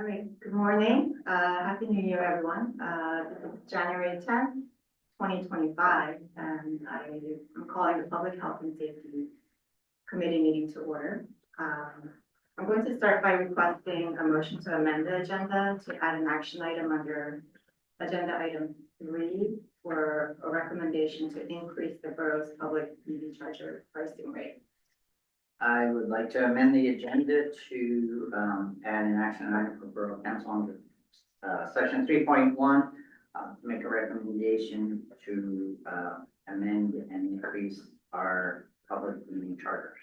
All right, good morning. Happy New Year, everyone. This is January 10th, 2025, and I'm calling the Public Health and Safety Committee meeting to order. I'm going to start by requesting a motion to amend the agenda to add an action item under agenda item 3 for a recommendation to increase the borough's public EV charger pricing rate. I would like to amend the agenda to add an action item for Borough Council under section 3.1, make a recommendation to amend and increase our public EV chargers.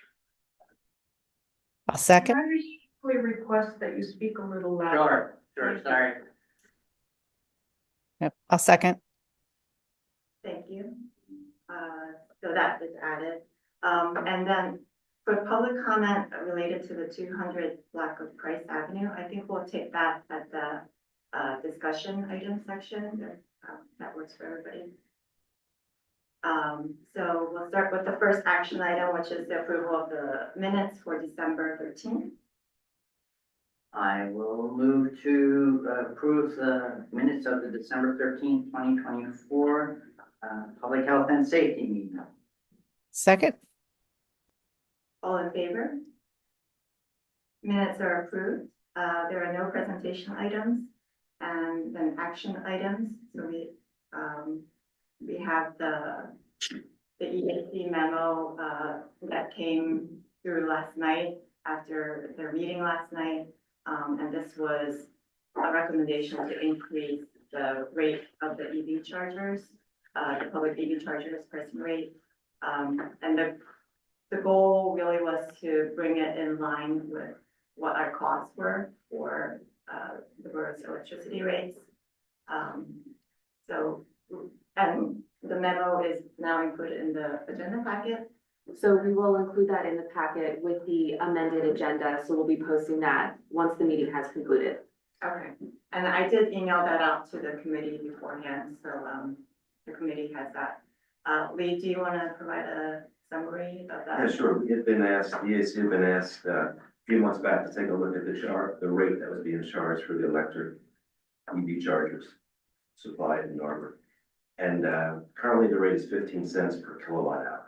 I'll second. Can I respectfully request that you speak a little louder? Sure, sorry. Yep, I'll second. Thank you. So that is added. And then for public comment related to the 200 Black Oak Price Avenue, I think we'll take that at the discussion item section. That works for everybody. So we'll start with the first action item, which is the approval of the minutes for December 13th. I will move to approve the minutes of the December 13th, 2024 Public Health and Safety meeting. Second. All in favor? Minutes are approved. There are no presentation items and then action items. So we have the EAC memo that came through last night after their meeting last night. And this was a recommendation to increase the rate of the EV chargers, the public EV chargers pricing rate. And the goal really was to bring it in line with what our costs were for the borough's electricity rates. And the memo is now included in the agenda packet. So we will include that in the packet with the amended agenda. So we'll be posting that once the meeting has concluded. Okay, and I did email that out to the committee beforehand, so the committee has that. Lee, do you want to provide a summary of that? Yeah, sure. We had been asked, the EAC had been asked a few months back to take a look at the rate that was being charged for the electric EV chargers supplied in Narberth. And currently the rate is 15 cents per kilowatt hour.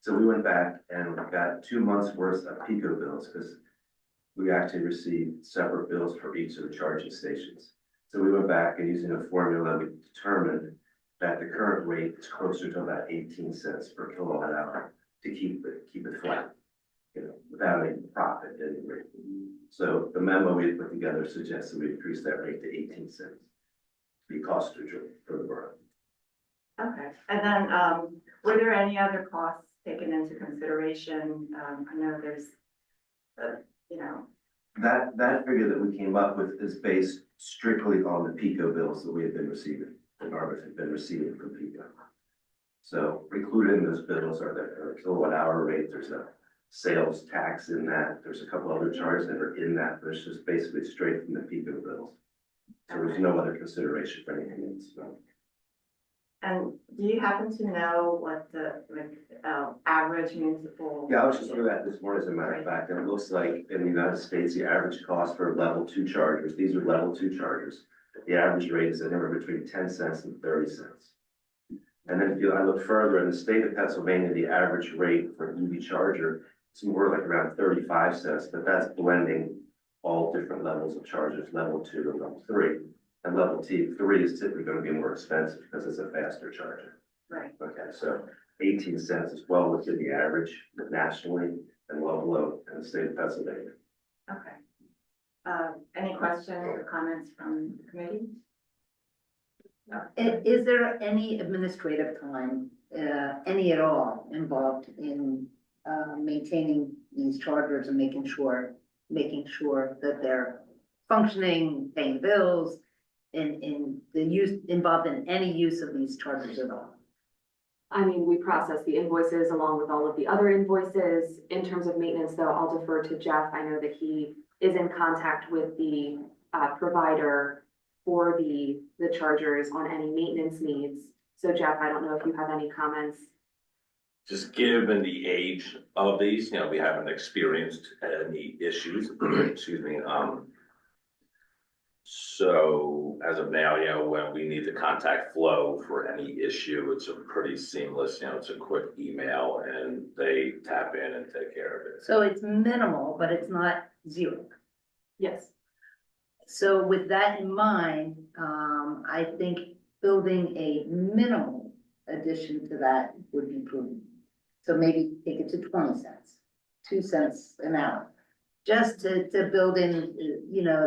So we went back and got 2 months worth of PICO bills because we actually received separate bills for each of the charging stations. So we went back and using a formula, we determined that the current rate is closer to about 18 cents per kilowatt hour to keep it flat, without any profit at any rate. So the memo we put together suggests that we increase that rate to 18 cents. Be cost neutral for the borough. Okay, and then were there any other costs taken into consideration? I know there's, That figure that we came up with is based strictly on the PICO bills that we have been receiving, that Narberth had been receiving from PICO. So included in those bills are the kilowatt hour rate, there's a sales tax in that, there's a couple other charges that are in that, but it's just basically straight from the PICO bills. So there's no other consideration for anything else. So. And do you happen to know what the average municipal? Yeah, I was just looking at this morning, as a matter of fact, and it looks like in the United States, the average cost for level 2 chargers, these are level 2 chargers. The average rate is anywhere between 10 cents and 30 cents. And then if I look further in the state of Pennsylvania, the average rate for an EV charger is more like around 35 cents, but that's blending all different levels of chargers, level 2 and level 3. And level 3 is typically going to be more expensive because it's a faster charger. Right. Okay, so 18 cents is well within the average nationally and well below in the state of Pennsylvania. Okay. Any questions or comments from the committee? Is there any administrative time, any at all, involved in maintaining these chargers and making sure that they're functioning, paying bills, in the use involved in any use of these chargers at all? I mean, we process the invoices along with all of the other invoices. In terms of maintenance, though, I'll defer to Jeff. I know that he is in contact with the provider for the chargers on any maintenance needs. So Jeff, I don't know if you have any comments. Just given the age of these, we haven't experienced any issues, excuse me, So as of now, when we need to contact Flow for any issue, it's a pretty seamless, it's a quick email and they tap in and take care of it. So it's minimal, but it's not zero. Yes. So with that in mind, I think building a minimal addition to that would be prudent. So maybe take it to 20 cents, 2 cents an hour. Just to build in,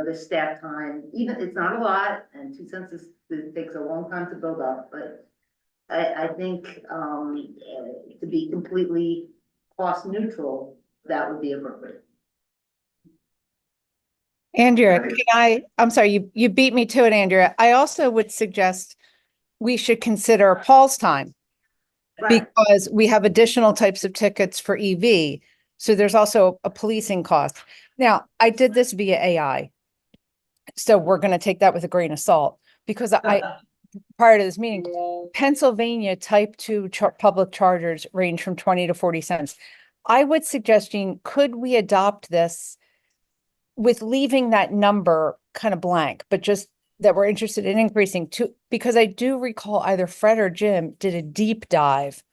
the staff time, even, it's not a lot, and 2 cents it takes a long time to build up, but I think, to be completely cost neutral, that would be appropriate. Andrea, I'm sorry, you beat me to it, Andrea. I also would suggest we should consider Paul's time because we have additional types of tickets for EV. So there's also a policing cost. Now, I did this via AI. So we're going to take that with a grain of salt because prior to this meeting, Pennsylvania type 2 public chargers range from 20 to 40 cents. I would suggest, Jean, could we adopt this with leaving that number kind of blank, but just that we're interested in increasing because I do recall either Fred or Jim did a deep dive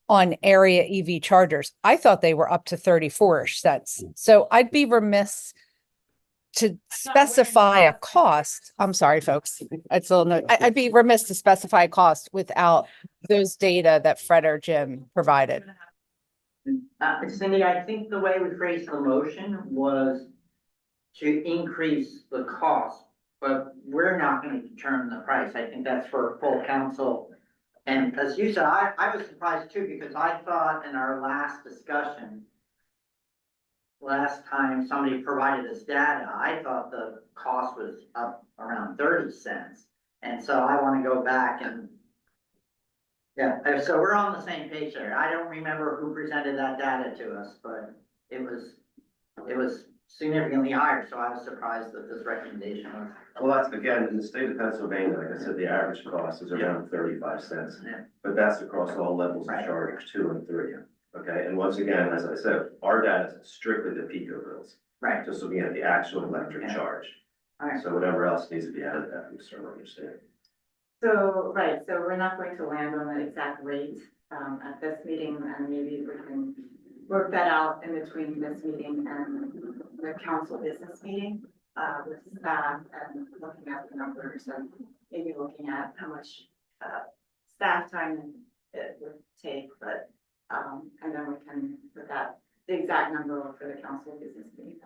on area EV chargers. I thought they were up to 34-ish cents. So I'd be remiss to specify a cost. I'm sorry, folks. I'd be remiss to specify a cost without those data that Fred or Jim provided. Cindy, I think the way we phrased the motion was to increase the cost, but we're not going to determine the price. I think that's for full council. And as you said, I was surprised too, because I thought in our last discussion, last time somebody provided us data, I thought the cost was up around 30 cents. And so I want to go back and, yeah, so we're on the same page there. I don't remember who presented that data to us, but it was significantly higher. So I was surprised that this recommendation was. Well, that's, again, in the state of Pennsylvania, like I said, the average cost is around 35 cents. Yeah. But that's across all levels of Right. chargers, 2 and 3. Okay, and once again, as I said, our data is strictly the Pico bills, Right. just looking at the actual electric Yeah. charge. All right. So whatever else needs to be added, that we certainly understand. So, right, so we're not going to land on the exact rate at this meeting, and maybe we can work that out in between this meeting and the council business meeting with staff and looking at the numbers and maybe looking at how much staff time it would take, but and then we can put that the exact number for the council business meeting.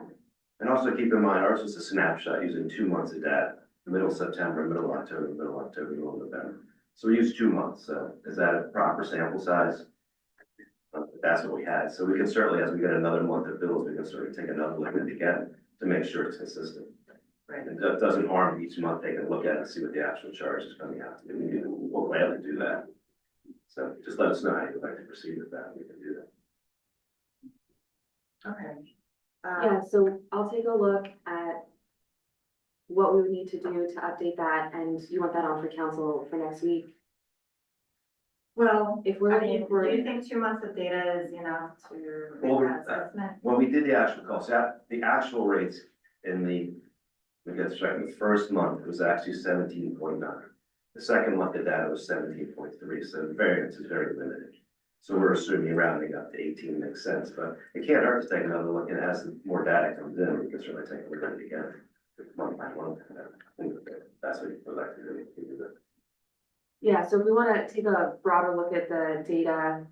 And also keep in mind, ours is a snapshot using 2 months of data, middle September, middle October, middle November. So we use 2 months. So is that a proper sample size? That's what we had. So we can certainly, as we get another month of bills, we can sort of take another look at it again to make sure it's consistent. Right. And that doesn't harm each month. They can look at it and see what the actual charge is coming out to be. We'll gladly do that. So just let us know how you'd like to proceed with that. We can do that. Okay. Yeah, so I'll take a look at what we would need to do to update that, and you want that on for council for next week? Well, If we're I looking mean, for, do you think 2 months of data is enough to Well, make that assessment? When we did the actual cost, the actual rates in we get straight, the first month, it was actually 17.9. The second month of data was 17.3, so the variance is very limited. So we're assuming rounding up to 18 makes sense, but it can't hurt to take another look, and as more data comes in, we can certainly take a look at it again, month by month. That's what we'd like to do. We can do that. yeah, so if we want to take a broader look at the data,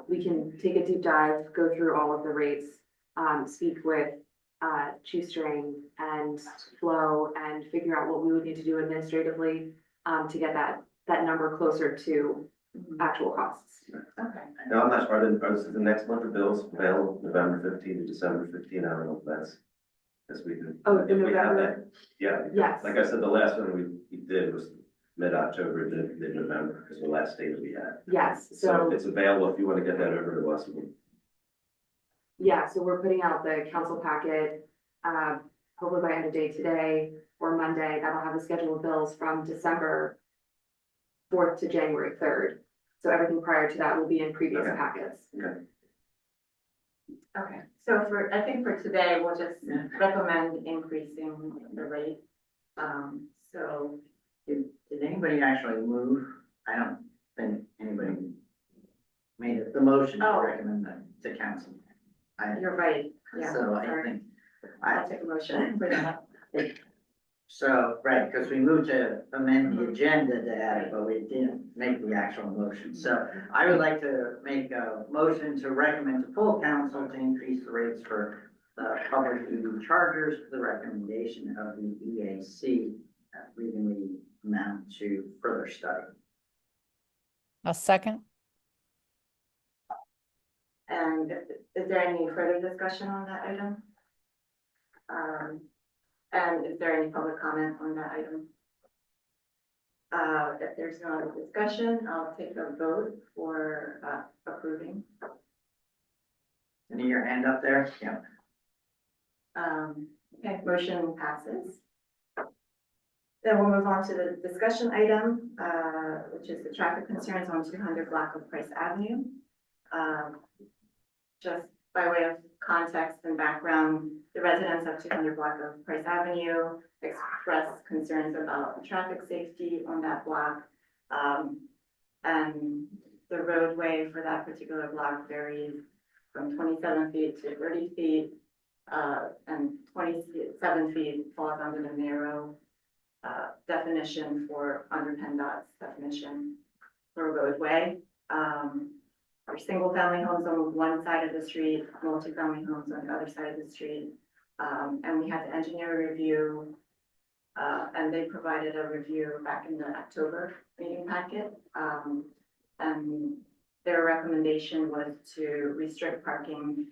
we can take a deep dive, go through all of the rates, speak with Shoestring and Flow and figure out what we would need to do administratively to get that number closer to actual costs. Okay. Now, I'm not sure, are the next month of bills available, November 15 to December 15? I don't know if that's, as we can. Oh, if the we have November? that. Yeah. Yes. Like I said, the last one we did was mid-October, mid-November, because the last date we had. Yes, So so, if it's available, if you want to get that over to us, yeah, so we're putting out the council packet, hopefully by end of day today or Monday. That'll have the schedule of bills from December 4th to January 3rd. So everything prior to that will be in previous Okay. packets. Okay, so I think for today, we'll just recommend increasing the rate So, Did anybody actually move? I don't think anybody made it, the motion to Oh. recommend that to council. you're right, yeah, So I sorry. think, I'll take a motion for that. so, right, because we moved to amend the agenda to add it, but we didn't make the actual motion. So I would like to make a motion to recommend to full council to increase the rates for public EV chargers, the recommendation of the EAC, leaving the amount to further study. A second? And is there any further discussion on that item? And is there any public comment on that item? If there's no other discussion, I'll take a vote for approving. Any your hand up there? Yeah. Okay, motion passes. Then we'll move on to the discussion item, which is the traffic concerns on 200 block of Price Avenue. Just by way of context and background, the residents of 200 block of Price Avenue expressed concerns about the traffic safety on that block. And the roadway for that particular block varies from 27 feet to 30 feet. And 27 feet falls under the narrow definition for under PennDOT's definition for a roadway. Our single family homes on one side of the street, multi-family homes on the other side of the street. And we had the engineer review, and they provided a review back in the October meeting packet. And their recommendation was to restrict parking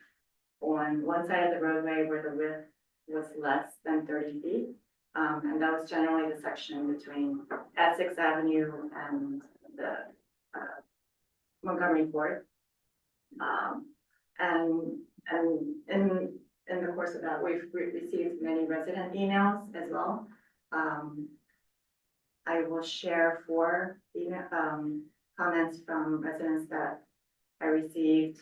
on one side of the roadway where the width was less than 30 feet. And that was generally the section between Essex Avenue and the Montgomery Court. And in the course of that, we've received many resident emails as well. I will share 4 email, comments from residents that I received.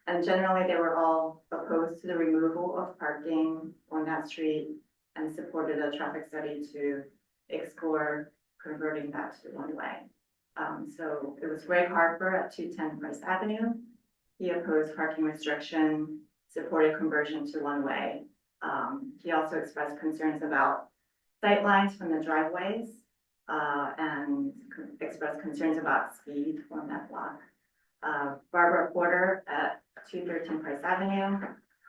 And generally, they were all opposed to the removal of parking on that street and supported a traffic study to explore converting that to one-way. So it was Greg Harper at 210 Price Avenue. He opposed parking restriction, supported conversion to one-way. He also expressed concerns about sight lines from the driveways and expressed concerns about speed on that block. Barbara Porter at 213 Price Avenue.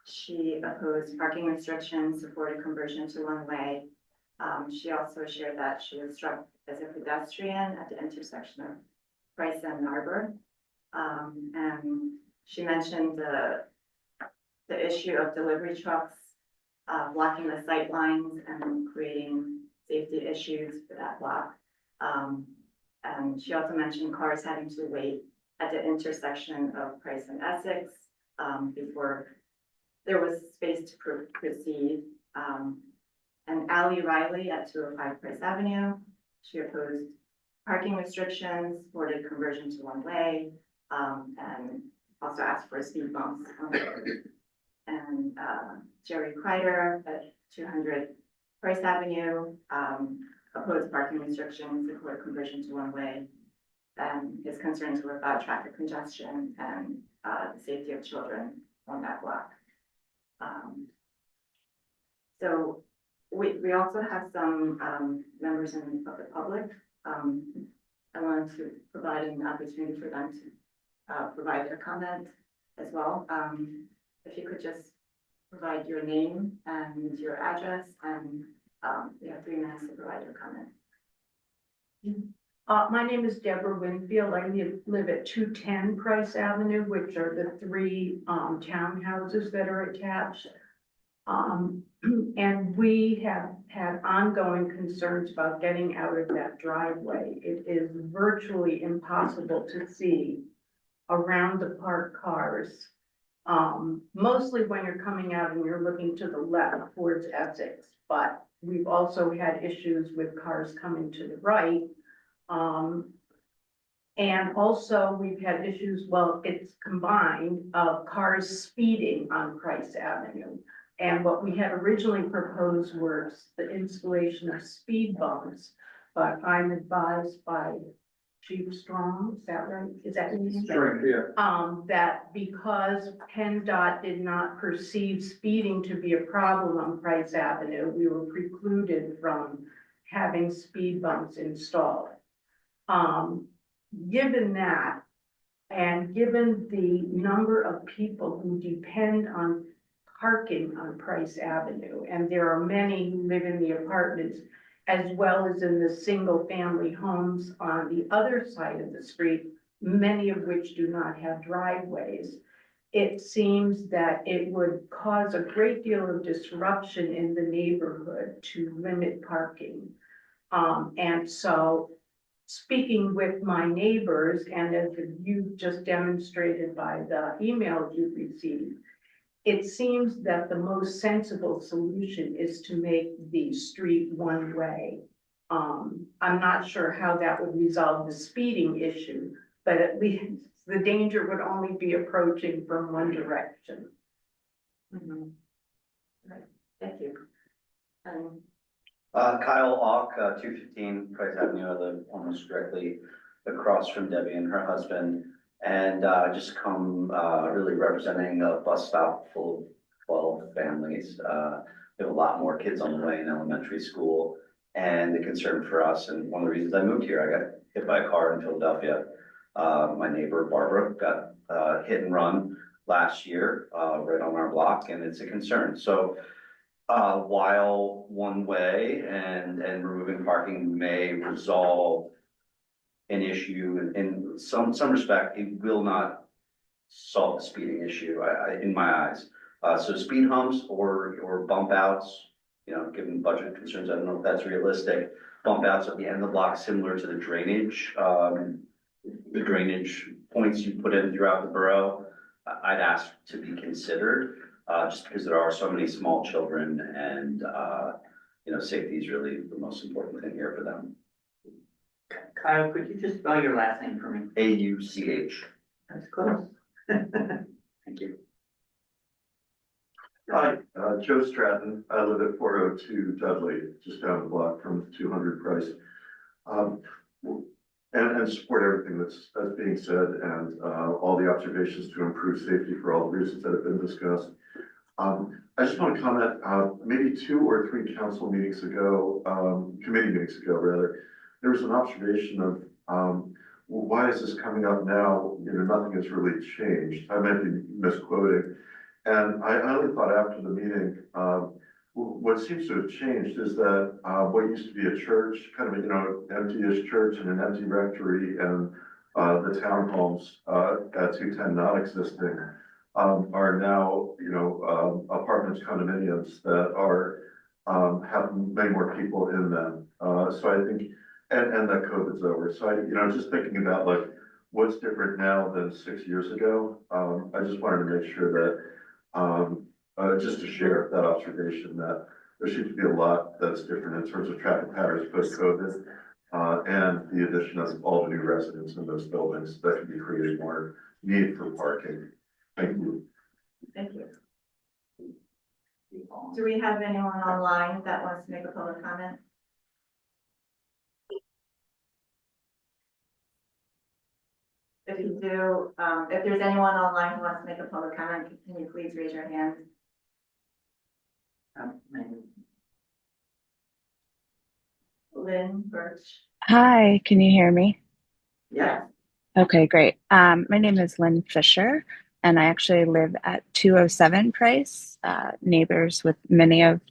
She opposed parking restrictions, supported conversion to one-way. She also shared that she was struck as a pedestrian at the intersection of Price and Arbor. And she mentioned the issue of delivery trucks blocking the sight lines and creating safety issues for that block. And she also mentioned cars having to wait at the intersection of Price and Essex before there was space to proceed. And Ally Riley at 205 Price Avenue, she opposed parking restrictions, supported conversion to one-way, and also asked for speed bumps on the road. And Jerry Kreider at 200 Price Avenue, opposed parking restrictions, supported conversion to one-way. And his concerns were about traffic congestion and the safety of children on that block. So we also have some members of the public. I wanted to provide an opportunity for them to provide their comment as well. If you could just provide your name and your address, and you have 3 minutes to provide your comment. My name is Deborah Winfield. I live at 210 Price Avenue, which are the 3 townhouses that are attached. And we have had ongoing concerns about getting out of that driveway. It is virtually impossible to see around the parked cars. Mostly when you're coming out and you're looking to the left towards Essex, but we've also had issues with cars coming to the right. And also we've had issues, well, it's combined of cars speeding on Price Avenue. And what we had originally proposed was the installation of speed bumps, but I'm advised by Chief Strong, is that right? Is that his name? That because PennDOT did not perceive speeding to be a problem on Price Avenue, we were precluded from having speed bumps installed. Given that, and given the number of people who depend on parking on Price Avenue, and there are many who live in the apartments as well as in the single-family homes on the other side of the street, many of which do not have driveways, it seems that it would cause a great deal of disruption in the neighborhood to limit parking. And so, speaking with my neighbors, and as you just demonstrated by the emails you received, it seems that the most sensible solution is to make the street one way. I'm not sure how that would resolve the speeding issue, but at least the danger would only be approaching from one direction. Mhm. Right, thank you. Kyle Auk, 215 Price Avenue. I live almost directly across from Debbie and her husband. And just come really representing a bus stop full of 12 families. We have a lot more kids on the way in elementary school. And the concern for us, and one of the reasons I moved here, I got hit by a car in Philadelphia. My neighbor Barbara got hit and run last year right on our block, and it's a concern. So while one way and removing parking may resolve an issue in some respect, it will not solve the speeding issue, in my eyes. So speed humps or bump outs, you know, given budget concerns, I don't know if that's realistic. Bump outs at the end of the block, similar to the drainage points you put in throughout the borough, I'd ask to be considered, just because there are so many small children and, you know, safety is really the most important thing here for them. Kyle, could you just spell your last name for me? AUCH. That's close. Thank you. Hi, Joe Stratton. I live at 402 Dudley, just down the block from 200 Price. And support everything that's being said and all the observations to improve safety for all the reasons that have been discussed. I just want to comment, maybe 2 or 3 council meetings ago, committee meetings ago rather, there was an observation of, well, why is this coming up now? You know, nothing has really changed. I might be misquoting. And I only thought after the meeting, what seems to have changed is that what used to be a church, kind of, you know, empty-ish church and an empty rectory, and the townhomes at 210 not existing, are now, you know, apartments, condominiums that are have many more people in them. So I think, and that COVID's over. So I, you know, just thinking about like what's different now than 6 years ago. I just wanted to make sure that just to share that observation that there seems to be a lot that's different in terms of traffic patterns post-COVID, and the addition of all the new residents in those buildings that could be creating more need for parking. Thank you. Thank you. Do we have anyone online that wants to make a public comment? If you do, if there's anyone online who wants to make a public comment, can you please raise your hand? Lynn Birch. Hi, can you hear me? Yeah. Okay, great. My name is Lynn Fisher, and I actually live at 207 Price, neighbors with many of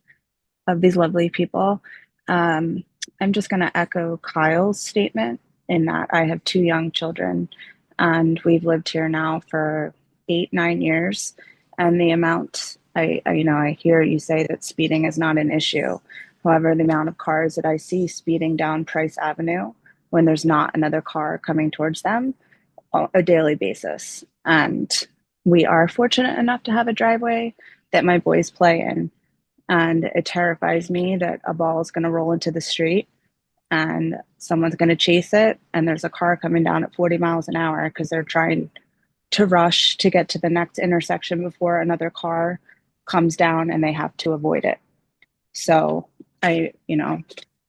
these lovely people. I'm just going to echo Kyle's statement in that I have 2 young children, and we've lived here now for 8-9 years. And the amount, I hear you say that speeding is not an issue. However, the amount of cars that I see speeding down Price Avenue when there's not another car coming towards them on a daily basis. And we are fortunate enough to have a driveway that my boys play in. And it terrifies me that a ball is going to roll into the street and someone's going to chase it. And there's a car coming down at 40 miles an hour because they're trying to rush to get to the next intersection before another car comes down and they have to avoid it. So I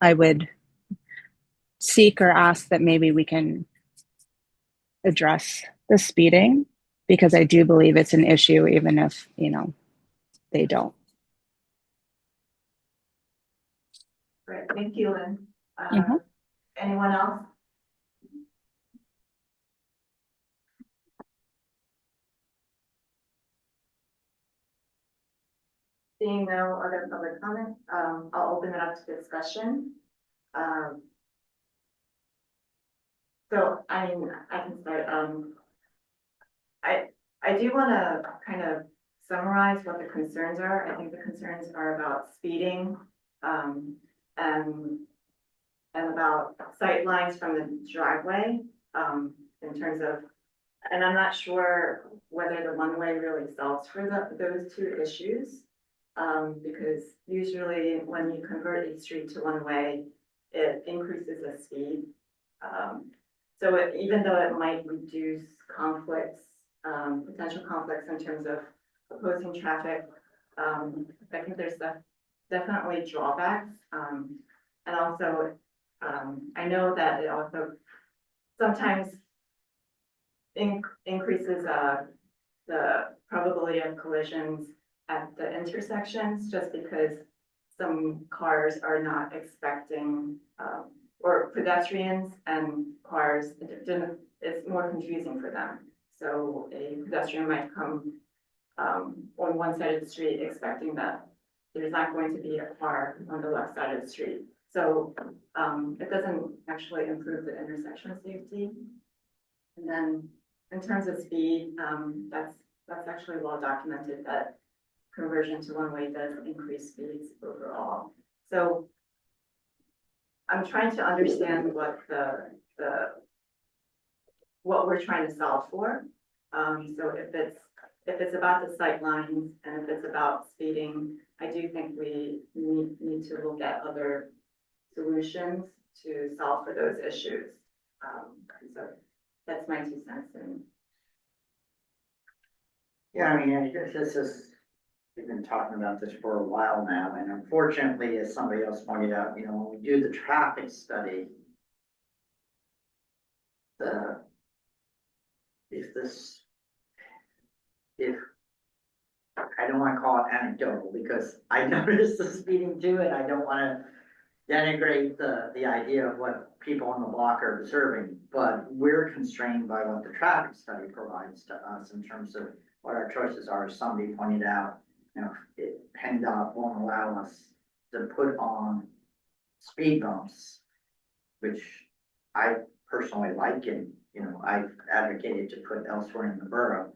would seek or ask that maybe we can address the speeding, because I do believe it's an issue, even if, they don't. Great, thank you, Lynn. Mhm. Anyone else? Seeing no other public comment, I'll open it up to discussion. So, I mean, I can start, I do wanna kind of summarize what the concerns are. I think the concerns are about speeding, and about sight lines from the driveway, in terms of, and I'm not sure whether the one-way really solves for those two issues. Because usually when you convert a street to one-way, it increases the speed. So even though it might reduce conflicts, potential conflicts in terms of opposing traffic, I think there's definitely drawbacks. And also, I know that it also sometimes increases the probability of collisions at the intersections, just because some cars are not expecting, or pedestrians and cars, it's more confusing for them. So a pedestrian might come on one side of the street expecting that there's not going to be a car on the left side of the street. So it doesn't actually improve the intersection safety. And then in terms of speed, that's actually well documented that conversion to one-way does increase speeds overall. So I'm trying to understand what what we're trying to solve for. So if it's about the sight lines and if it's about speeding, I do think we need to look at other solutions to solve for those issues. So that's my 2 cents. And Yeah, I mean, I guess we've been talking about this for a while now, and unfortunately, as somebody else pointed out, when we do the traffic study, if I don't want to call it anecdotal, because I noticed the speeding too, and I don't want to denigrate the idea of what people on the block are observing, but we're constrained by what the traffic study provides to us in terms of what our choices are. As somebody pointed out, PennDOT won't allow us to put on speed bumps, which I personally like, and I've advocated to put elsewhere in the borough.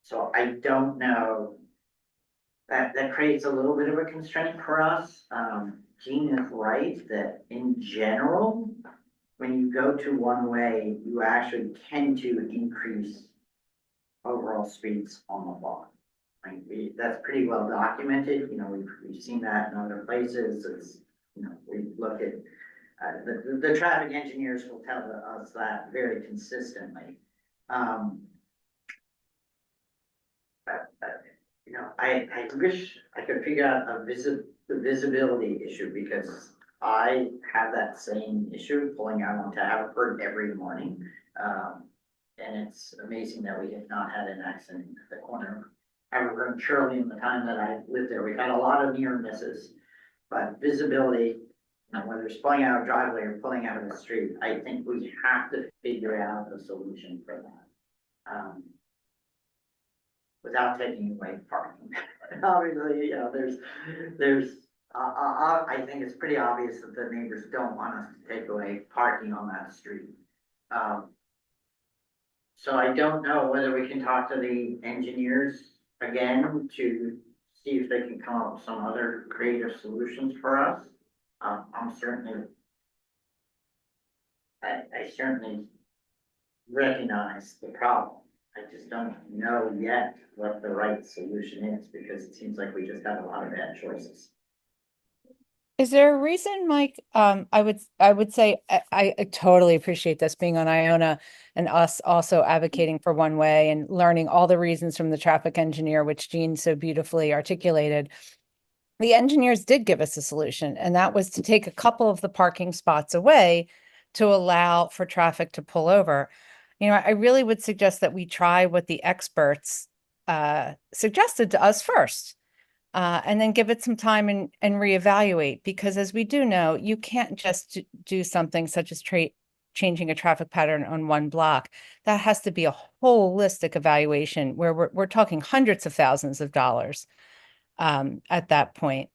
So I don't know, that creates a little bit of a constraint for us. Jean is right that in general, when you go to one-way, you actually tend to increase overall speeds on the block. That's pretty well documented. We've seen that in other places. We look at, the traffic engineers will tell us that very consistently. I wish I could figure out the visibility issue, because I have that same issue pulling out onto Haverford every morning. And it's amazing that we have not had an accident at the corner of Haverford and Shirley in the time that I lived there. We've had a lot of near misses, but visibility, whether it's pulling out a driveway or pulling out of the street, I think we have to figure out a solution for that. Without taking away parking. Obviously, I think it's pretty obvious that the neighbors don't want us to take away parking on that street. So I don't know whether we can talk to the engineers again to see if they can come up with some other creative solutions for us. I certainly recognize the problem. I just don't know yet what the right solution is, because it seems like we just have a lot of bad choices. Is there a reason, Mike? I would say, I totally appreciate this being on Iona and us also advocating for one way and learning all the reasons from the traffic engineer, which Jean so beautifully articulated. The engineers did give us a solution, and that was to take a couple of the parking spots away to allow for traffic to pull over. You know, I really would suggest that we try what the experts suggested to us first. And then give it some time and reevaluate, because as we do know, you can't just do something such as changing a traffic pattern on one block. That has to be a holistic evaluation where we're talking hundreds of thousands of dollars at that point,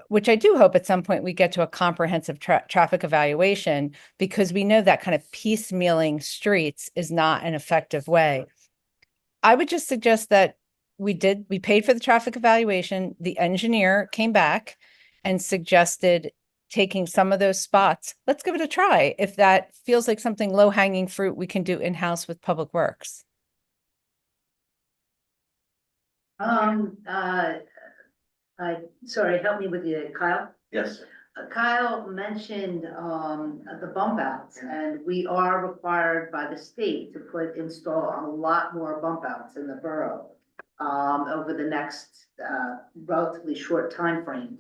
which I do hope at some point we get to a comprehensive traffic evaluation, because we know that kind of piecemealing streets is not an effective way. I would just suggest that we paid for the traffic evaluation. The engineer came back and suggested taking some of those spots. Let's give it a try. If that feels like something low hanging fruit we can do in-house with Public Works. Sorry, help me with you, Kyle. Yes. Kyle mentioned, the bump outs, and we are required by the state to install a lot more bump outs in the borough, over the next, relatively short timeframe,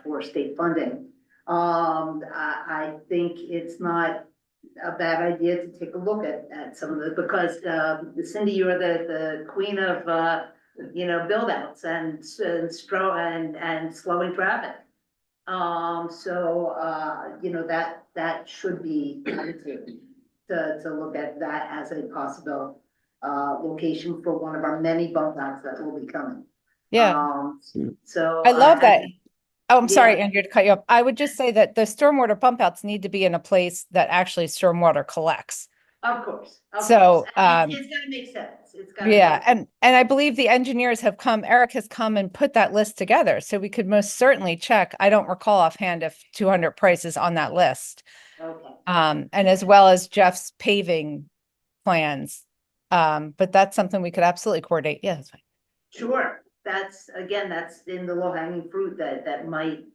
for state funding. I think it's not a bad idea to take a look at some of it, because, Cindy, you're the queen of, build outs and slowing traffic. That should be added to look at that as a possible location for one of our many bump outs that will be coming. Yeah. So I love that. think- Oh, I'm sorry, Yeah. Andrea, to cut you off. I would just say that the stormwater pump outs need to be in a place that actually stormwater collects. Of course. So, It's gotta make sense. It's gotta. Yeah, make sense. and I believe the engineers have come, Eric has come and put that list together, so we could most certainly check. I don't recall offhand if 200 Price is on that list. Okay. And as well as Jeff's paving plans. But that's something we could absolutely coordinate. Yeah, that's fine. Sure, that's in the low hanging fruit that might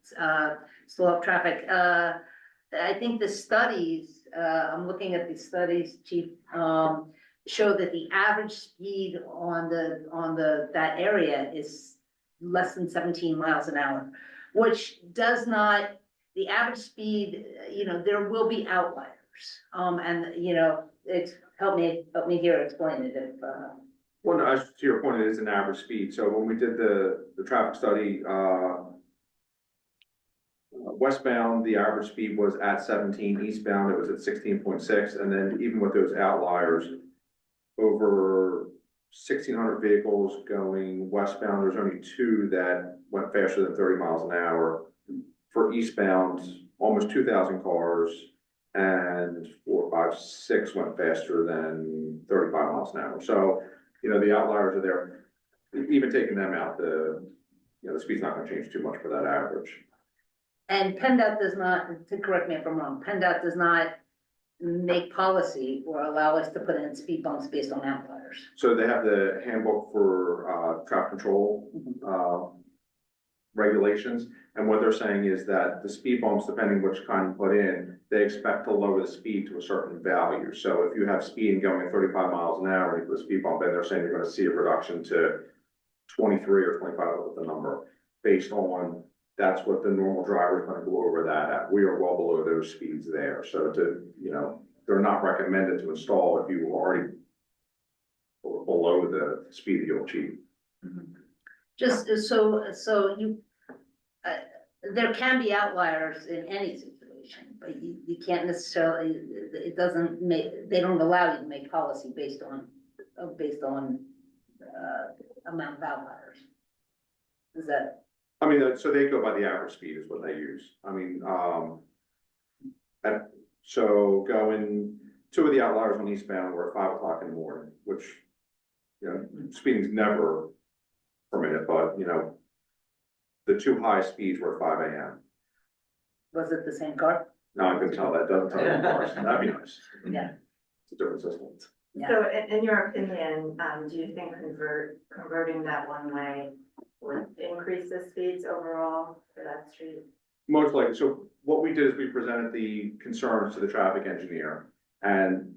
slow up traffic. I think the studies, I'm looking at the studies, Chief, show that the average speed on that area is less than 17 miles an hour, which does not, the average speed, there will be outliers. It's, help me here explain it if, Well, no, to your point, it is an average speed. So when we did the traffic study, westbound, the average speed was at 17, eastbound, it was at 16.6. And then even with those outliers, over 1,600 vehicles going westbound, there's only 2 that went faster than 30 miles an hour. For eastbound, almost 2,000 cars, and 4, 5, 6 went faster than 35 miles an hour. So, the outliers are there. Even taking them out, the speed's not gonna change too much for that average. and PennDOT does not, to correct me if I'm wrong, PennDOT does not make policy or allow us to put in speed bumps based on outliers. So they have the handbook for traffic control regulations. And what they're saying is that the speed bumps, depending which kind you put in, they expect to lower the speed to a certain value. So if you have speed going at 35 miles an hour and you put a speed bump in, they're saying you're gonna see a reduction to 23 or 25 with the number, based on that's what the normal driver is gonna go over that at. We are well below those speeds there. So they're not recommended to install if you are already below the speed that you'll achieve. Just so you, there can be outliers in any situation, but you can't necessarily, it doesn't make, they don't allow you to make policy based on amount of outliers. Is that? I mean, so they go by the average speed is what they use. I mean, so going, 2 of the outliers on eastbound were at 5 o'clock in the morning, which, speeding's never permitted, but, the 2 highest speeds were at 5 a.m. Was it the same car? Now I can tell that, doesn't tell the cars, that'd be nice. Yeah. It's a different system. Yeah. So in your opinion, do you think converting that one way would increase the speeds overall for that street? Most likely, so what we did is we presented the concerns to the traffic engineer, and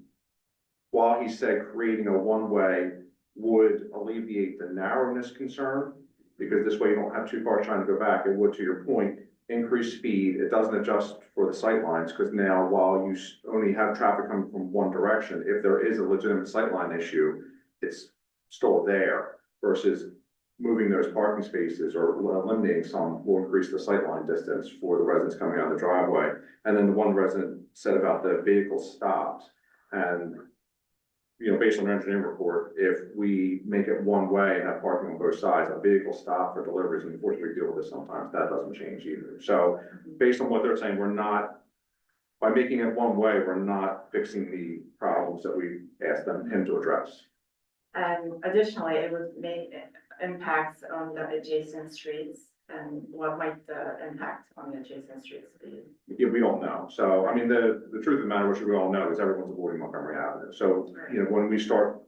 while he said creating a one-way would alleviate the narrowness concern, because this way you don't have two cars trying to go back, it would, to your point, increase speed. It doesn't adjust for the sight lines, because now while you only have traffic coming from one direction, if there is a legitimate sight line issue, it's still there, versus moving those parking spaces or eliminating some will increase the sightline distance for the residents coming out of the driveway. And then the one resident said about the vehicle stops, and, you know, based on their engineering report, if we make it one way and have parking on both sides, a vehicle stop for deliveries, and unfortunately we deal with this sometimes, that doesn't change either. So based on what they're saying, we're not, by making it one way, we're not fixing the problems that we asked him to address. And additionally, it would make impacts on the adjacent streets, and what might the impact on the adjacent streets be? Yeah, we don't know. So, I mean, the truth of the matter, which we all know, is everyone's avoiding Montgomery Avenue. So, you know, when we start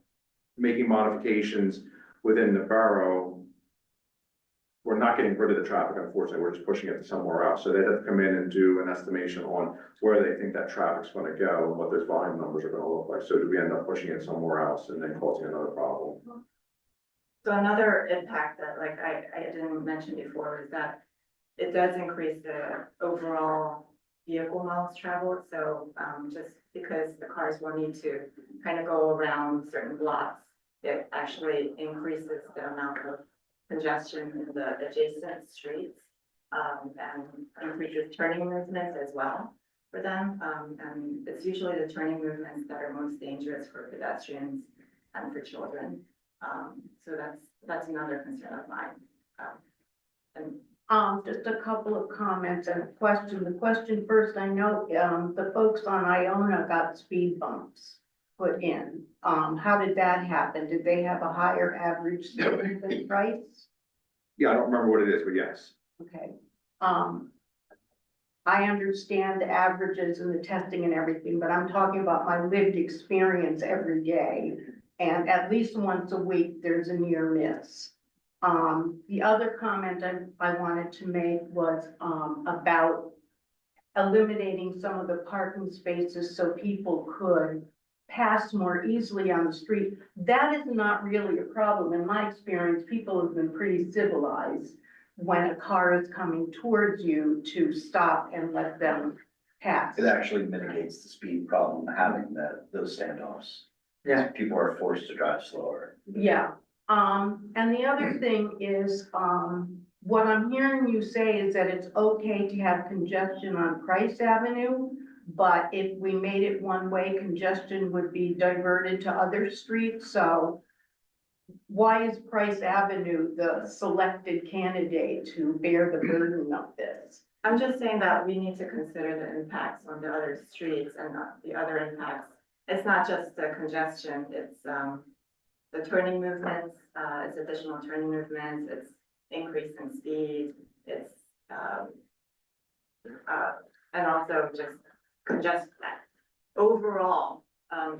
making modifications within the borough, we're not getting rid of the traffic, unfortunately, we're just pushing it to somewhere else. So they have to come in and do an estimation on where they think that traffic's gonna go and what those volume numbers are gonna look like. So do we end up pushing it somewhere else and then causing another problem? So another impact that, like, I didn't mention before is that it does increase the overall vehicle miles traveled. So, just because the cars will need to kind of go around certain blocks, it actually increases the amount of congestion in the adjacent streets, and increases turning movements as well for them. And it's usually the turning movements that are most dangerous for pedestrians and for children. So that's another concern of mine. And Just a couple of comments and a question. The question first, I know, the folks on Iona got speed bumps put in. How did that happen? Did they have a higher average speed than Price? Yeah, I don't remember what it is, but yes. Okay. I understand the averages and the testing and everything, but I'm talking about my lived experience every day. And at least once a week, there's a near miss. The other comment I wanted to make was, about eliminating some of the parking spaces so people could pass more easily on the street. That is not really a problem. In my experience, people have been pretty civilized when a car is coming towards you to stop and let them pass. It actually mitigates the speed problem, having those standoffs. Yeah. People are forced to drive slower. Yeah, and the other thing is, what I'm hearing you say is that it's okay to have congestion on Price Avenue, but if we made it one way, congestion would be diverted to other streets, so why is Price Avenue the selected candidate to bear the burden of this? I'm just saying that we need to consider the impacts on the other streets and the other impacts. It's not just the congestion, it's the turning movements, it's additional turning movements, it's increase in speed, it's and also just overall,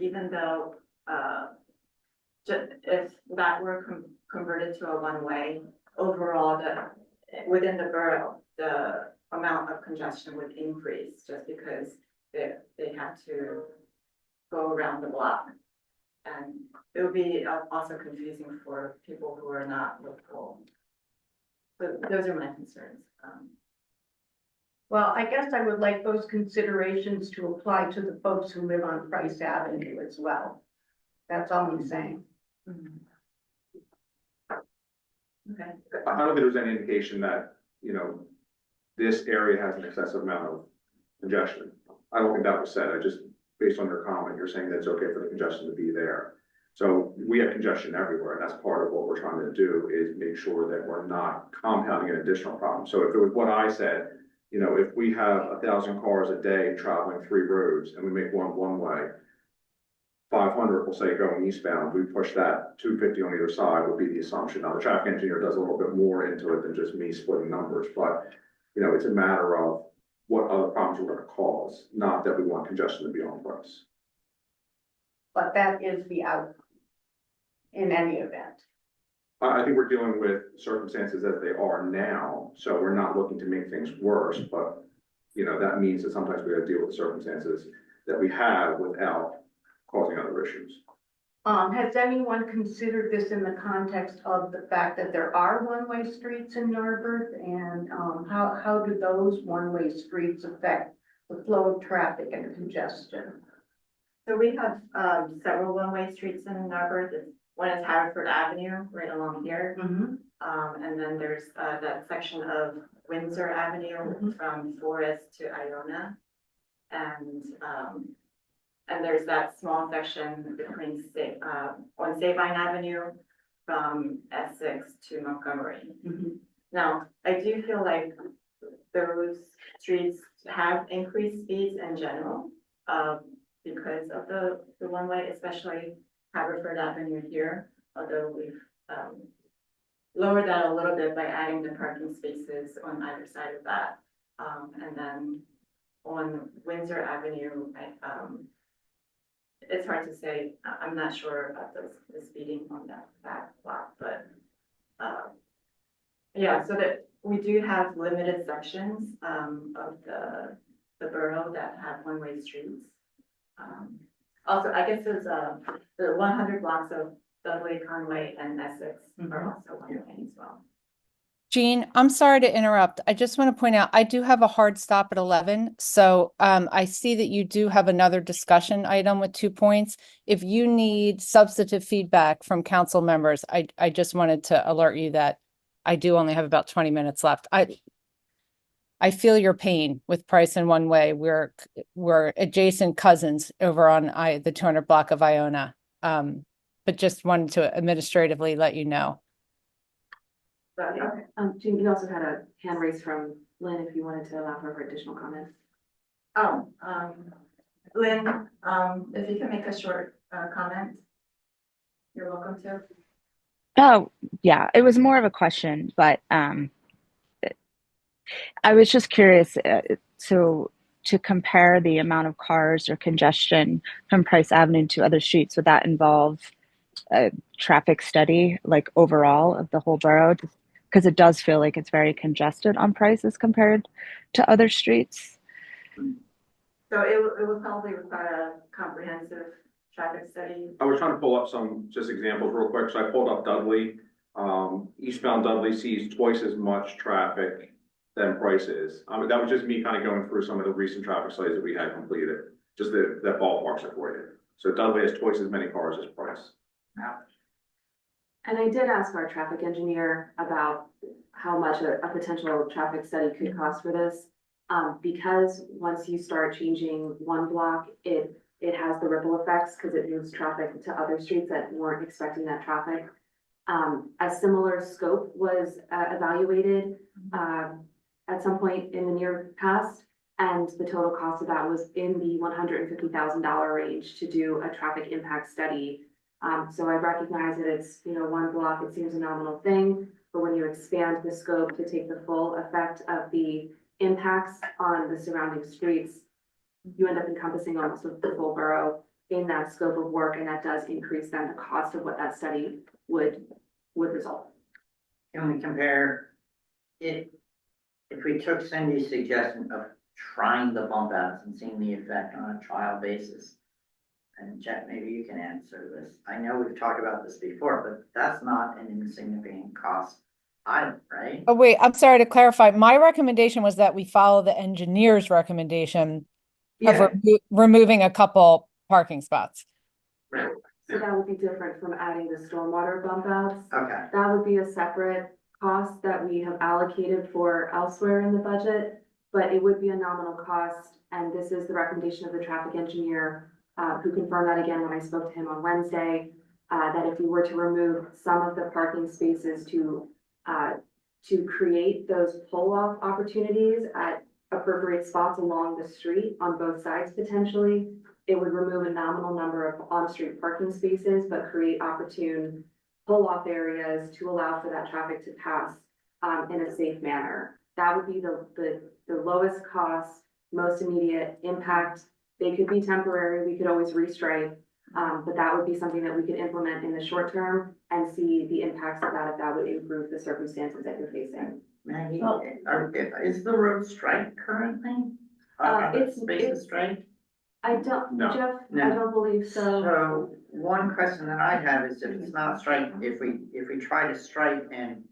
even though if that were converted to a one-way, overall within the borough, the amount of congestion would increase just because they have to go around the block. And it would be also confusing for people who are not local. But those are my concerns. Well, I guess I would like those considerations to apply to the folks who live on Price Avenue as well. That's all I'm saying. Okay. I don't think there's any indication that, you know, this area has an excessive amount of congestion. I don't think that was said. I just, based on your comment, you're saying that it's okay for the congestion to be there. So we have congestion everywhere, and that's part of what we're trying to do is make sure that we're not compounding an additional problem. So if it was what I said, you know, if we have 1,000 cars a day traveling 3 roads and we make one way, 500 will say going eastbound, we push that 250 on either side would be the assumption. Now the traffic engineer does a little bit more into it than just me splitting numbers, but you know, it's a matter of what other problems we're going to cause, not that we want congestion to be on Price. But that is the outcome in any event. I think we're dealing with circumstances as they are now, so we're not looking to make things worse, but, you know, that means that sometimes we gotta deal with the circumstances that we have without causing other issues. Has anyone considered this in the context of the fact that there are one-way streets in Narberth? And, how do those one-way streets affect the flow of traffic and congestion? So we have, several one-way streets in Narberth. One is Haverford Avenue, right along here. Mm-hmm. And then there's, that section of Windsor Avenue from Forest to Iona. And there's that small section between, on Sabine Avenue from Essex to Montgomery. Now, I do feel like those streets have increased speeds in general, because of the one-way, especially Haverford Avenue here, although we've, lowered that a little bit by adding the parking spaces on either side of that. And then on Windsor Avenue, it's hard to say. I'm not sure about the speeding on that block, but, yeah, so that we do have limited sections, of the borough that have one-way streets. Also, I guess there's, the 100 blocks of Dudley, Conway, and Essex are also one-way as well. Jean, I'm sorry to interrupt. I just want to point out, I do have a hard stop at 11. So I see that you do have another discussion item with 2 points. If you need substantive feedback from council members, I just wanted to alert you that I do only have about 20 minutes left. I feel your pain with Price and One Way. We're adjacent cousins over on the 200 block of Iona. But just wanted to administratively let you know. But, Jean, you also had a hand raised from Lynn if you wanted to allow her for additional comments. Oh, Lynn, if you can make a short, comment, you're welcome to. Oh, yeah, it was more of a question, but I was just curious to compare the amount of cars or congestion from Price Avenue to other streets. Would that involve a traffic study, like overall of the whole borough? Because it does feel like it's very congested on Price as compared to other streets. So it would probably require a comprehensive traffic study. I was trying to pull up some just examples real quick. So I pulled up Dudley. Eastbound Dudley sees twice as much traffic than Price is. That was just me kind of going through some of the recent traffic studies that we had completed, just that ballparks it for you. So Dudley has twice as many cars as Price. And I did ask our traffic engineer about how much a potential traffic study could cost for this. Because once you start changing one block, it has the ripple effects because it moves traffic to other streets that weren't expecting that traffic. A similar scope was evaluated at some point in the near past, and the total cost of that was in the $150,000 range to do a traffic impact study. So I recognize that it's, one block, it seems a nominal thing, but when you expand the scope to take the full effect of the impacts on the surrounding streets, you end up encompassing almost the full borough in that scope of work, and that does increase then the cost of what that study would result. Can we compare it, if we took Cindy's suggestion of trying the bump outs and seeing the effect on a trial basis? And Jeff, maybe you can answer this. I know we've talked about this before, but that's not an insignificant cost either, right? Oh, wait, I'm sorry to clarify. My recommendation was that we follow the engineer's recommendation of removing a couple parking spots. Right. So that would be different from adding the stormwater bump outs. Okay. That would be a separate cost that we have allocated for elsewhere in the budget, but it would be a nominal cost. And this is the recommendation of the traffic engineer, who confirmed that again when I spoke to him on Wednesday, that if we were to remove some of the parking spaces to create those pull-off opportunities at appropriate spots along the street on both sides potentially, it would remove a nominal number of on-street parking spaces, but create opportune pull-off areas to allow for that traffic to pass in a safe manner. That would be the lowest cost, most immediate impact. They could be temporary, we could always restripe, But that would be something that we could implement in the short term and see the impacts of that, if that would improve the circumstances that you're facing. Maggie, Well- is the road striped currently? Are the it's- spaces striped? I don't, No. Jeff, I No. don't believe so. So one question that I have is if it's not striped, if we try to stripe and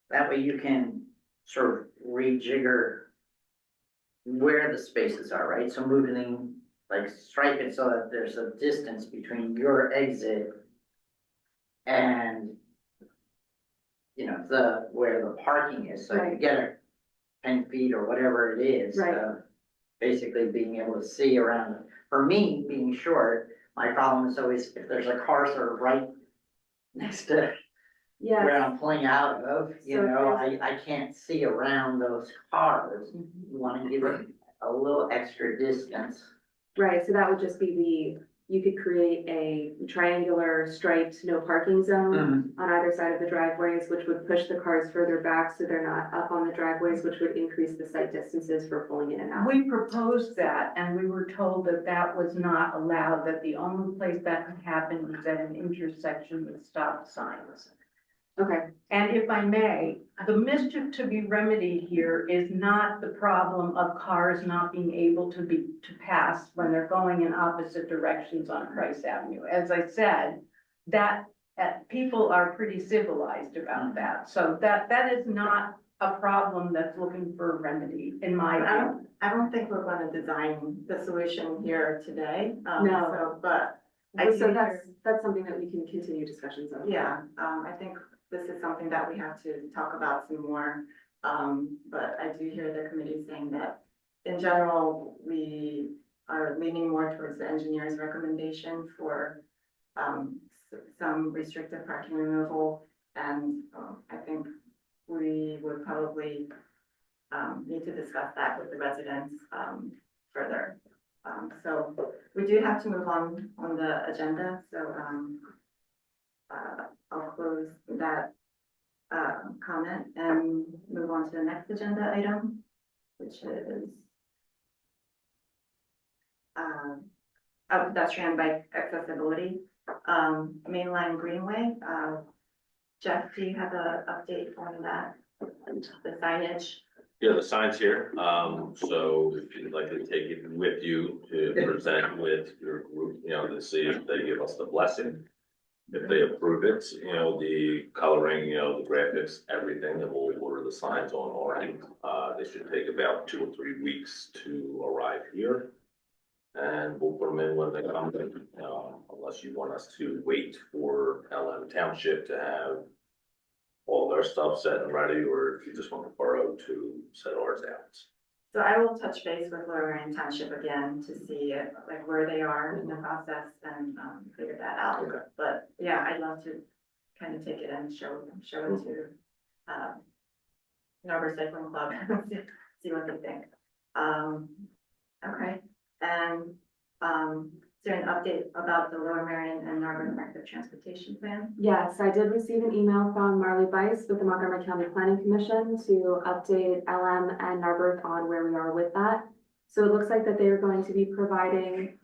that way you can sort of rejigger where the spaces are, right? So moving, like stripe it so that there's a distance between your exit and where the parking is, so you Right. get a 10 feet or whatever it is. Right. Basically being able to see around. For me, being short, my problem is always if there's a car sort of right next to where Yes, I'm pulling out of, So if I can't see around those cars. You wanna give it a little extra distance. right, so that would just be you could create a triangular striped no parking zone on either side of the driveways, which would push the cars further back so they're not up on the driveways, which would increase the sight distances for pulling in and out. We proposed that and we were told that that was not allowed, that the only place that could happen was at an intersection with stop signs. Okay, And if I may, the mischief to be remedied here is not the problem of cars not being able to pass when they're going in opposite directions on Price Avenue. As I said, that people are pretty civilized about that. So that is not a problem that's looking for a remedy, in my view. I don't think we're gonna design the solution here today. No. But I so do that's something that we can continue discussions on. yeah, I think this is something that we have to talk about some more. But I do hear the committee saying that in general, we are leaning more towards the engineer's recommendation for some restrictive parking removal. And I think we would probably need to discuss that with the residents further. So we do have to move on the agenda, so I'll close that comment and move on to the next agenda item, which is pedestrian bike accessibility, mainline greenway. Jeff, do you have an update on that, the signage? Yeah, the sign's here, so if you'd like to take it with you to present with your group, to see if they give us the blessing. If they approve it, the coloring, the graphics, everything, then we'll order the signs on our end. They should take about 2 or 3 weeks to arrive here. And we'll put them in when they come in, unless you want us to wait for LM Township to have all their stuff set and ready, or if you just want the borough to set ours out. So I will touch base with Lower Marion Township again to see like where they are in the process and figure that out. Okay. But yeah, I'd love to kind of take it and show it to Narber Cycling Club, see what they think. Okay, and is there an update about the Lower Marion and Narber Effective Transportation Plan? Yes, I did receive an email from Marley Bice with the Montgomery County Planning Commission to update LM and Narberth on where we are with that. So it looks like that they are going to be providing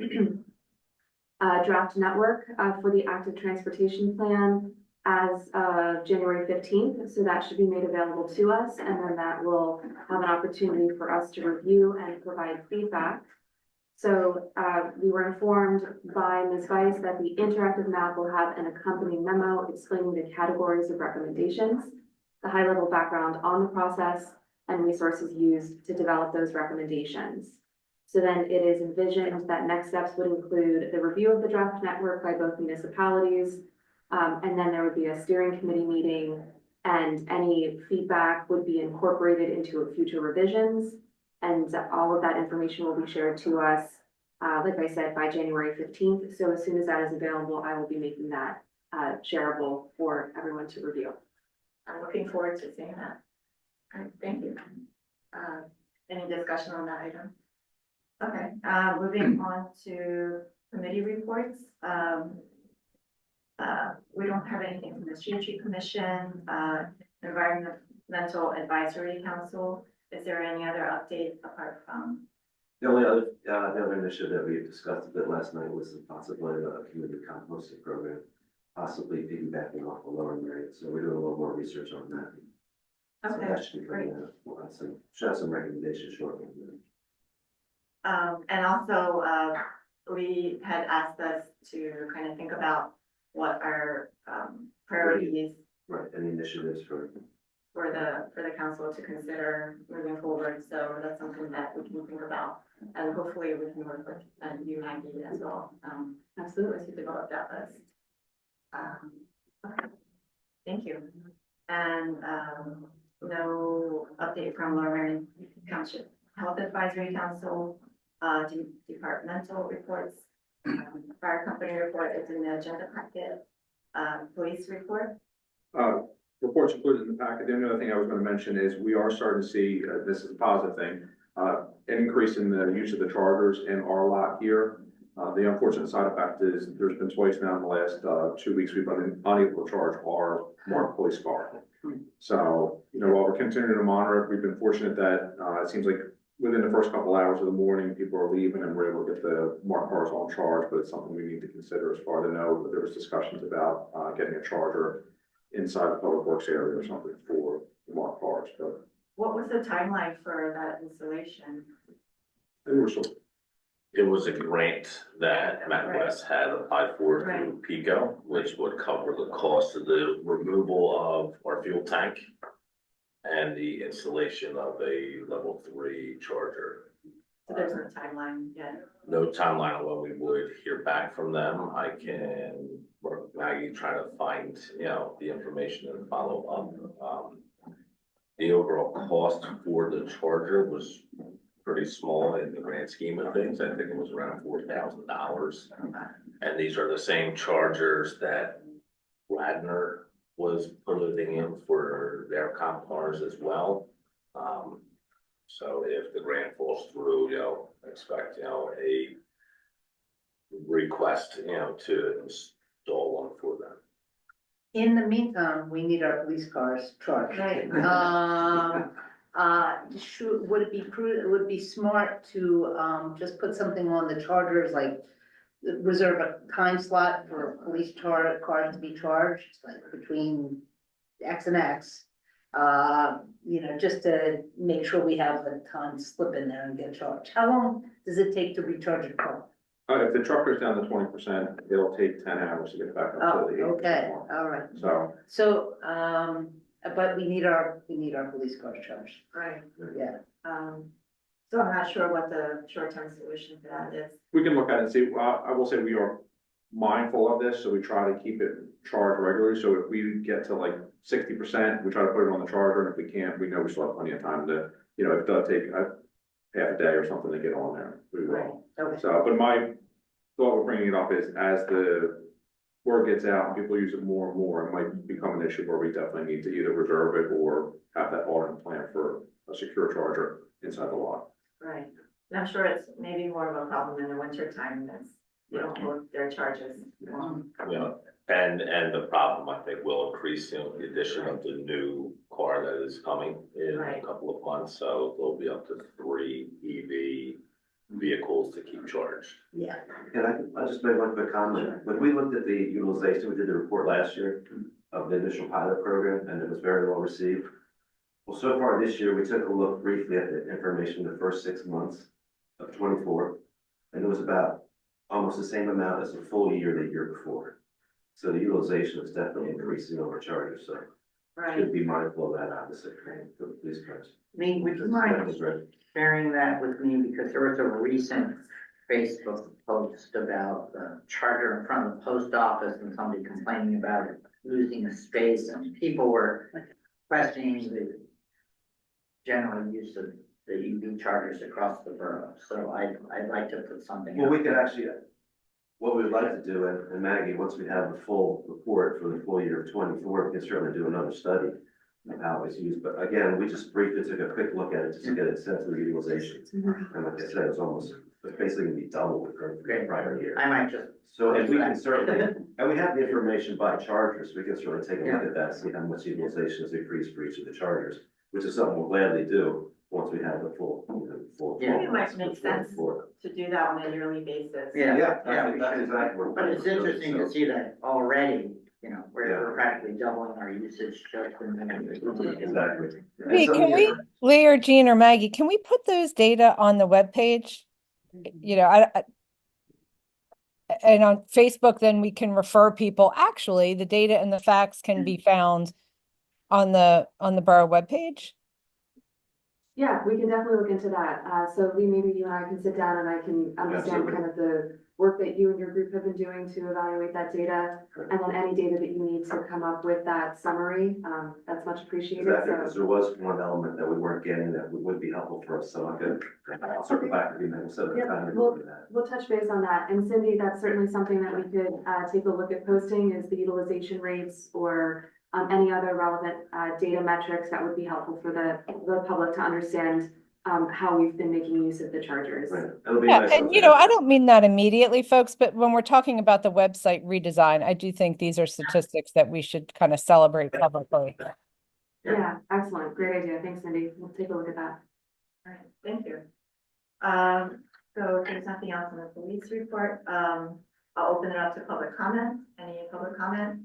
a draft network for the active transportation plan as of January 15th. So that should be made available to us, and then that will have an opportunity for us to review and provide feedback. So we were informed by Ms. Weiss that the interactive map will have an accompanying memo explaining the categories of recommendations, the high-level background on the process, and resources used to develop those recommendations. So then it is envisioned that next steps would include the review of the draft network by both municipalities, and then there would be a steering committee meeting, and any feedback would be incorporated into future revisions. And all of that information will be shared to us, like I said, by January 15th. So as soon as that is available, I will be making that shareable for everyone to review. I'm looking forward to seeing that. All right, thank you. Any discussion on that item? Okay, moving on to committee reports. We don't have anything from the Street Tree Commission, Environmental Advisory Council. Is there any other update apart from The only other, the other initiative that we discussed a bit last night was the possibility of a community composting program, possibly piggybacking off the lower rate, so we're doing a little more research on that. So Okay, that should be great. coming out, we'll have some, should have some recommendations shortly. And also, we had asked us to kind of think about what our, priorities Right, any initiatives for, for the council to consider moving forward, so that's something that we can think about. And hopefully we can work with, you, Maggie, as well, absolutely, to develop that list. Okay. Thank you. And, no update from Lorraine Township Health Advisory Council, departmental reports, fire company report is in the agenda packet, police report. Reports included in the packet. The only other thing I was gonna mention is we are starting to see, this is a positive thing, an increase in the use of the chargers in our lot here. The unfortunate side effect is there's been twice now in the last, 2 weeks, we've been unable to charge our marked police car. So, while we're continuing to monitor it, we've been fortunate that, it seems like within the first couple hours of the morning, people are leaving and we're able to get the marked cars on charge, but it's something we need to consider as far as I know, that there was discussions about, getting a charger inside the public works area or something for marked cars, but What was the timeline for that installation? they were sort of, It was a grant that Matt West had applied for through PICO, which would cover the cost of the removal of our fuel tank and the installation of a level 3 charger. So there's no timeline yet. No timeline on when we would hear back from them. I can work with Maggie, try to find, the information and follow up. The overall cost for the charger was pretty small in the grand scheme of things. I think it was around $4,000. And these are the same chargers that Radnor was putting in for their comp cars as well. So if the grant falls through, expect, a request, to install one for them. In the meantime, we need our police cars charged. Right. Would it be would it be smart to, just put something on the chargers, like reserve a time slot for police cars to be charged, like between X and X? Just to make sure we have the time to slip in there and get charged. How long does it take to recharge a car? if the truck goes down to 20%, it'll take 10 hours to get back Oh, up to the 80%. okay, all right. So, But we need our police cars charged, Right. yeah. So I'm not sure what the short-term solution for that is. we can look at it and see, I will say we are mindful of this, so we try to keep it charged regularly. So if we get to like 60%, we try to put it on the charger, and if we can't, we know we still have plenty of time to, if it does take a half a day or something to get on there, we will. Okay. So, but my thought with bringing it up is as the word gets out and people use it more and more, it might become an issue where we definitely need to either reserve it or have that alternate plan for a secure charger inside the lot. Right. And I'm sure it's maybe more of a problem in the winter time, as they don't hold their charges. And the problem, I think, will increase, the addition of the new car that is coming in a Right. couple of months. So there'll be up to 3 EV vehicles to keep charged. Yeah. and I just made one quick comment. When we looked at the utilization, we did the report last year of the initial pilot program, and it was very well received. Well, so far this year, we took a look briefly at the information the first 6 months of 24, and it was about almost the same amount as the full year the year before. So the utilization is definitely increasing over chargers, so Right. should be mindful of that, obviously, for the police cars. Lee, would you mind That was right. sharing that with me, because there was a recent Facebook post about the charger in front of the post office and somebody complaining about it losing space, and people were questioning the general use of the EV chargers across the borough, so I'd like to put something. Well, we out could there. actually, what we would like to do, and Maggie, once we have the full report for the full year of 24, we can certainly do another study of how it's used. But again, we just briefly took a quick look at it just to get a sense of the utilization. And like I said, it's basically gonna be double with the prior year. I might just. So, and we can certainly, and we have the information by chargers, we can certainly take a look at that, see how much utilization has increased for each of the chargers, which is something we'll gladly do once we have the full, full. Yeah. It might make sense For- to do that on a yearly basis. Yeah, Yeah, yeah, that's exactly what. but it's interesting to see that already, you know, we're Yeah. practically doubling our usage just in. Exactly. And Lee, some can we, years- Lee or Jean or Maggie, can we put those data on the webpage? You know, and on Facebook, then we can refer people, actually, the data and the facts can be found on the borough webpage. Yeah, we can definitely look into that. So Lee, maybe you and I can sit down and I can understand Absolutely. kind of the work that you and your group have been doing to evaluate that data. Sure. And then any data that you need to come up with that summary, that's much appreciated. Exactly, because So, there was one element that we weren't getting that would be helpful for us, so I could, I'll circle back with you, maybe, so Yep, time to well- go through that. we'll touch base on that. And Cindy, that's certainly something that we could take a look at posting is the utilization rates or any other relevant data metrics that would be helpful for the public to understand how we've been making use of the chargers. Right. It'll be Yeah, nice and to you know, have I that. don't mean that immediately, folks, but when we're talking about the website redesign, I do think these are statistics that we should kind of celebrate publicly. Yeah, excellent. Great idea. Thanks, Cindy. We'll take a look at that. All right, thank you. So if there's nothing else in the police report, I'll open it up to public comment. Any public comment?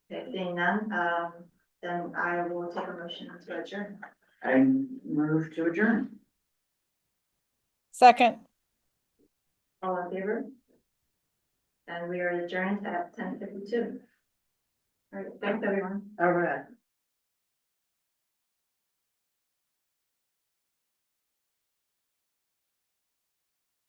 Okay, seeing none, then I will take a motion to adjourn. I move to adjourn. Second. All in favor? And we are adjourned at 10:52. All right, thanks, everyone. All right.